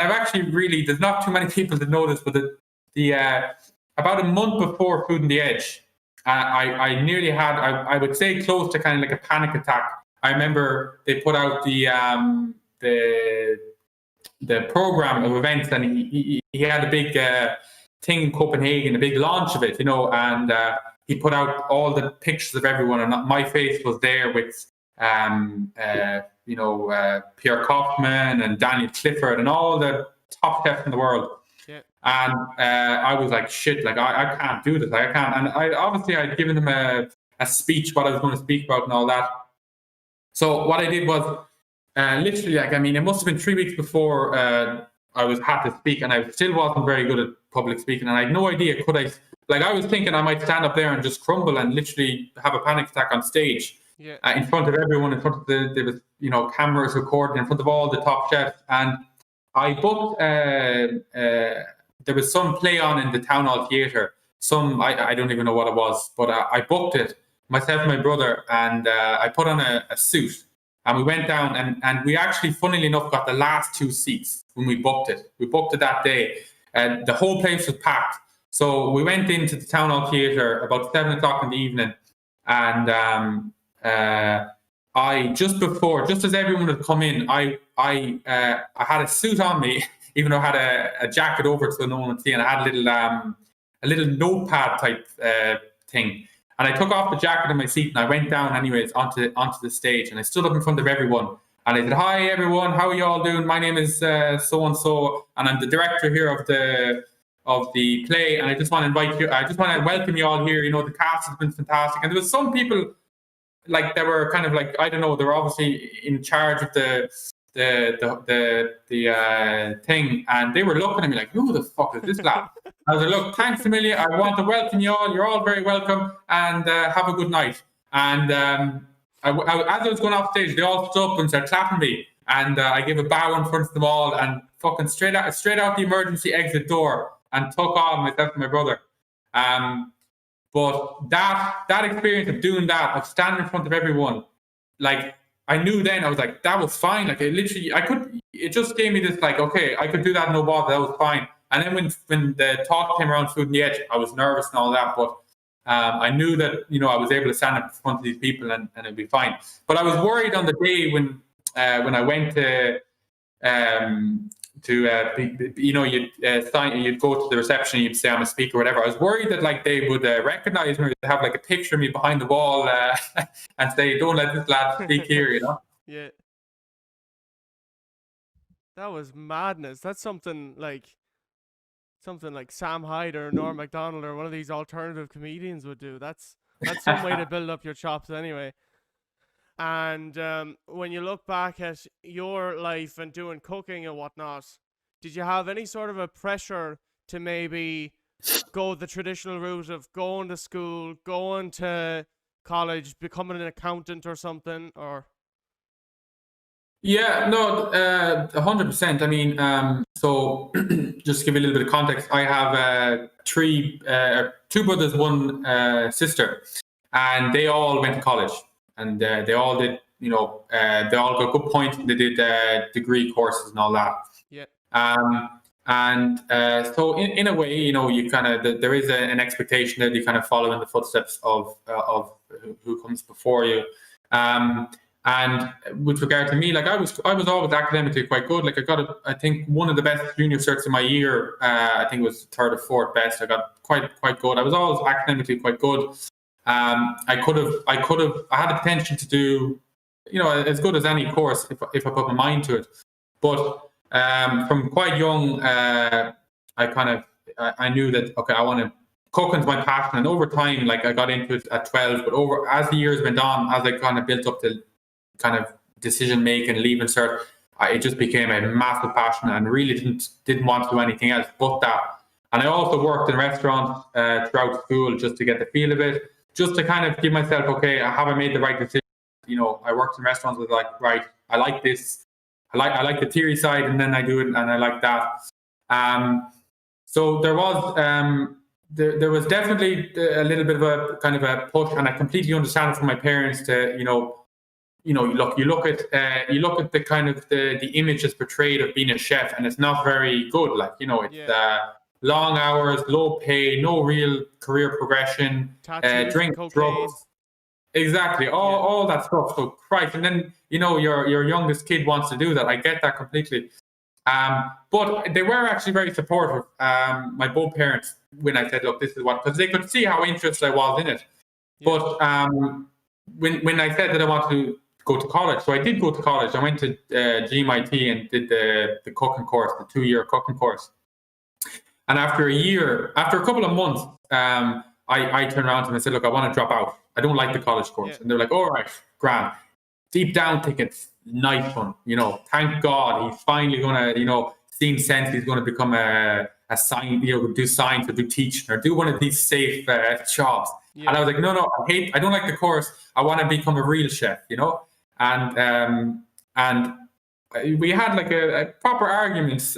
I've actually really, there's not too many people that know this, but the about a month before Food on the Edge, I nearly had, I would say close to kind of like a panic attack. I remember they put out the program of events, and he had a big thing in Copenhagen, a big launch of it, and he put out all the pictures of everyone, and my face was there with Pierre Koffmann and Daniel Clifford and all the top chefs in the world. Yeah. And I was like, shit, like I can't do this, I can't. And I'd given him a speech, what I was going to speak about and all that. So what I did was literally, it must have been 3 weeks before I had to speak, and I still wasn't very good at public speaking, and I had no idea could I. Like, I was thinking I might stand up there and just crumble and literally have a panic attack on stage, in front of everyone, in front of there was cameras recording, in front of all the top chefs, and I booked. There was some play on in the Town Hall Theatre. I don't even know what it was, but I booked it myself and my brother, and I put on a suit. And we went down, and we actually, funnily enough, got the last 2 seats when we booked it. We booked it that day. And the whole place was packed. So we went into the Town Hall Theatre about 7 o'clock in the evening. And just as everyone had come in, I had a suit on me, even though I had a jacket over it so no one would see. And I had a little notepad type thing. And I took off the jacket in my seat, and I went down anyways onto the stage, and I stood up in front of everyone, and I said, "Hi everyone, how are you all doing? My name is so and so, and I'm the director here of the play, and I just want to welcome you all here. The cast has been fantastic." And there was some people like that were kind of like, I don't know, they were obviously in charge of the thing, and they were looking at me like, "Who the fuck is this lad?" I was like, "Look, thanks a million. I want to welcome you all. You're all very welcome, and have a good night." And as I was going off stage, they all stood up and started clapping me, and I gave a bow in front of them all, and fucking straight out the emergency exit door, and took on myself and my brother. But that experience of doing that, of standing in front of everyone, like, I knew then, I was like, that was fine. Like, it just gave me this, like, okay, I could do that, no bother, that was fine. And then when the talk came around Food on the Edge, I was nervous and all that, but I knew that, I was able to stand up in front of these people and it'd be fine. But I was worried on the day when I went you'd go to the reception, you'd say I'm a speaker or whatever. I was worried that like they would recognize me, they'd have like a picture of me behind the wall and say, "Don't let this lad speak here," Yeah. That was madness. That's something like Sam Hyde or Norm Macdonald or one of these alternative comedians would do. That's some way to build up your chops anyway. And when you look back at your life and doing cooking and whatnot, did you have any sort of a pressure to maybe go the traditional route of going to school, going to college, becoming an accountant or something? Or Yeah, no, 100%. I mean, so just to give you a little bit of context, I have two brothers, one sister, and they all went to college, and they all did, they all got good points. They did degree courses and all that. Yeah. So in a way, you kind of, there is an expectation that you kind of follow in the footsteps of who comes before you. And with regard to me, like I was always academically quite good. Like I got, I think, one of the best junior certs in my year. I think it was third or fourth best. I got quite good. I was always academically quite good. I had the potential to do, as good as any course if I put my mind to it. But from quite young, I knew that, okay, I want to, cooking's my passion. And over time, like I got into it at 12, but as the years went on, as I kind of built up to kind of decision making, leaving cert, it just became a massive passion, and really didn't want to do anything else but that. And I also worked in restaurants throughout school just to get the feel of it, just to kind of give myself, okay, have I made the right decision? I worked in restaurants with like, right, I like this, I like the theory side, and then I do it, and I like that. So there was definitely a little bit of a kind of a push, and I completely understand it from my parents to you look at the kind of the image that's portrayed of being a chef, and it's not very good. Like, it's long hours, low pay, no real career progression, Tattoos, drink, cocaine. drugs. Exactly, all that stuff. So Christ, and then your youngest kid wants to do that. I get that completely. But they were actually very supportive. My both parents, when I said, look, this is what, because they could see how interested I was in it. Yeah. But when I said that I wanted to go to college, so I did go to college. I went to GMIT and did the cooking course, the 2-year cooking course. And after a couple of months, I turned around to them and said, look, I want to drop out. I don't like the college course. And they're like, all right, grand. Deep down thinking, nice one. Thank God he's finally going to, seems sense he's going to become a science, do science or do teaching or do one of these safe jobs. Yeah. And I was like, no, I don't like the course. I want to become a real chef, and we had like a proper arguments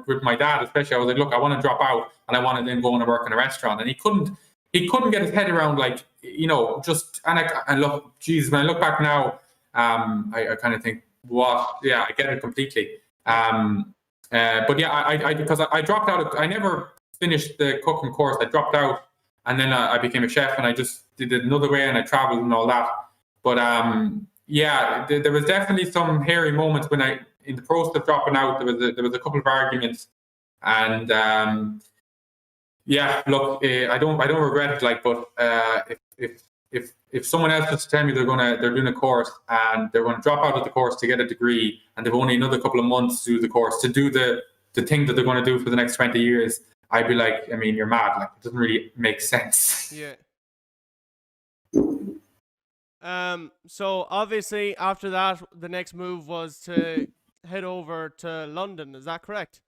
with my dad, especially. I was like, look, I want to drop out and I want to then go and work in a restaurant. And he couldn't get his head around, like, and look, geez, when I look back now, I kind of think, I get it completely. But yeah, because I dropped out. I never finished the cooking course. I dropped out, and then I became a chef, and I just did it another way, and I traveled and all that. But there was definitely some hairy moments when in the process of dropping out, there was a couple of arguments, and look, I don't regret it. Like, but if someone else just tell me they're doing a course and they're going to drop out of the course to get a degree, and they've only another couple of months to do the course, to do the thing that they're going to do for the next 20 years, I'd be like, I mean, you're mad. Like, it doesn't really make sense. Yeah. So obviously after that, the next move was to head over to London. Is that correct?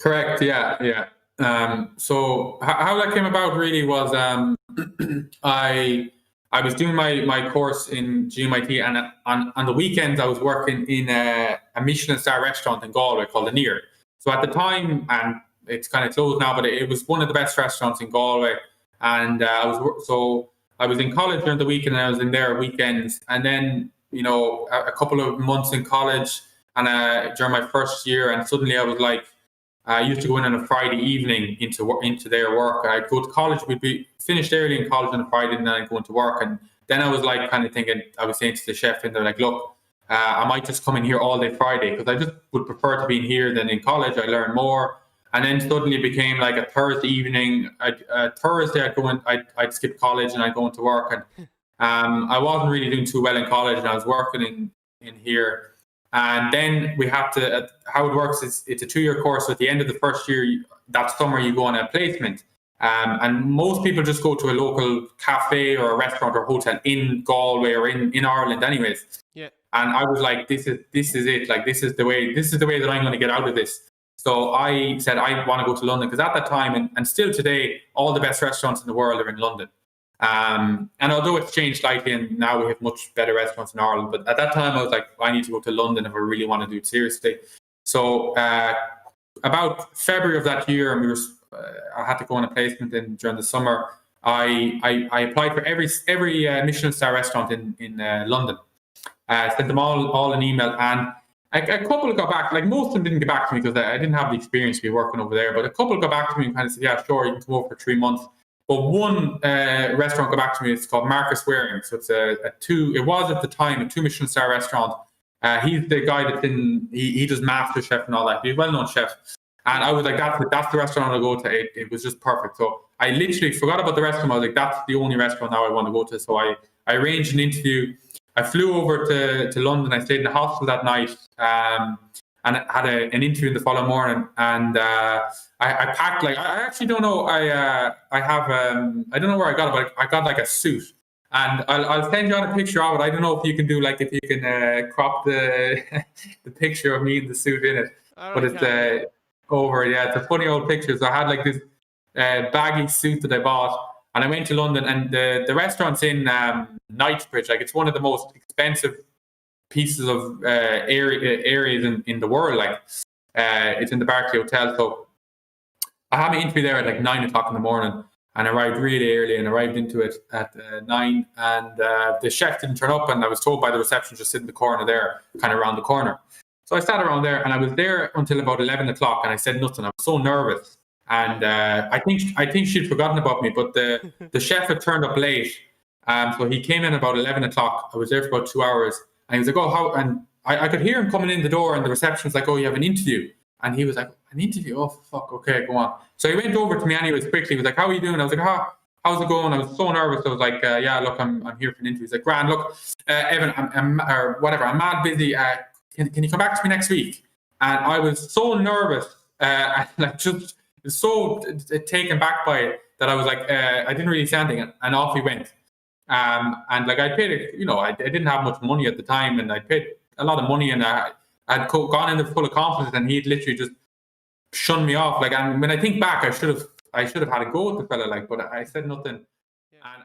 Correct. Yeah. So how that came about really was I was doing my course in GMIT, and on the weekends I was working in a Michelin star restaurant in Galway called the Near. So at the time, and it's kind of closed now, but it was one of the best restaurants in Galway. And I was in college during the week, and I was in there weekends. And then a couple of months in college, and during my first year, and suddenly I was like, I used to go in on a Friday evening into their work. I'd go to college. We'd be finished early in college on a Friday, and then I'd go into work. And then I was like, kind of thinking, I was saying to the chef, and they're like, look, I might just come in here all day Friday, because I just would prefer to be in here than in college. I learn more. And then suddenly it became like a Thursday evening. Thursday I'd go in, I'd skip college and I'd go into work. And I wasn't really doing too well in college, and I was working in here. And then we have to, how it works is it's a 2-year course. So at the end of the first year, that summer, you go on a placement. And most people just go to a local cafe or a restaurant or hotel in Galway or in Ireland anyways. Yeah. And I was like, this is it. Like, this is the way that I'm going to get out of this. So I said, I want to go to London, because at that time, and still today, all the best restaurants in the world are in London. And although it's changed slightly, and now we have much better restaurants in Ireland, but at that time I was like, I need to go to London if I really want to do it seriously. So about February of that year, and I had to go on a placement during the summer. I applied for every Michelin star restaurant in London. Sent them all an email, and a couple got back. Like, most of them didn't get back to me because I didn't have the experience to be working over there. But a couple got back to me and kind of said, yeah, sure, you can come over for 3 months. But one restaurant got back to me. It's called Marcus Waring. So it's it was at the time a 2 Michelin star restaurant. He's the guy he does Master Chef and all that. He's a well-known chef. And I was like, that's the restaurant I'll go to. It was just perfect. So I literally forgot about the restaurant. I was like, that's the only restaurant now I want to go to. So I arranged an interview. I flew over to London. I stayed in the hostel that night, and had an interview the following morning. And I packed, like, I actually don't know. I don't know where I got it, but I got like a suit. And I'll send you on a picture of it. I don't know if you can if you can crop the picture of me in the suit in it. But it's over. Yeah, it's a funny old picture. So I had like this baggy suit that I bought. And I went to London, and the restaurant's in Knightsbridge. Like, it's one of the most expensive pieces of areas in the world. Like, it's in the Barclay Hotel. So I had my interview there at like 9 o'clock in the morning. and I arrived really early and arrived into it at 9. And the chef didn't turn up, and I was told by the reception just sit in the corner there, kind of around the corner. So I sat around there, and I was there until about 11 o'clock, and I said nothing. I was so nervous. And I think she'd forgotten about me, but the chef had turned up late. So he came in about 11 o'clock. I was there for about 2 hours. And he was like, oh, how? And I could hear him coming in the door, and the receptionist like, oh, you have an interview. And he was like, an interview? Oh, fuck, okay, go on. So he went over to me anyways quickly. He was like, how are you doing? I was like, how's it going? I was so nervous. I was like, yeah, look, I'm here for an interview. He's like, grand, look, Evan, I'm mad busy. Can you come back to me next week? And I was so nervous, and like just so taken back by it that I was like, I didn't really say anything, and off he went. And like I paid, I didn't have much money at the time, and I paid a lot of money, and I'd gone in there full of confidence, and he'd literally just shunned me off. Like, and when I think back, I should have had a go at the fella, like, but I said nothing. Yeah. And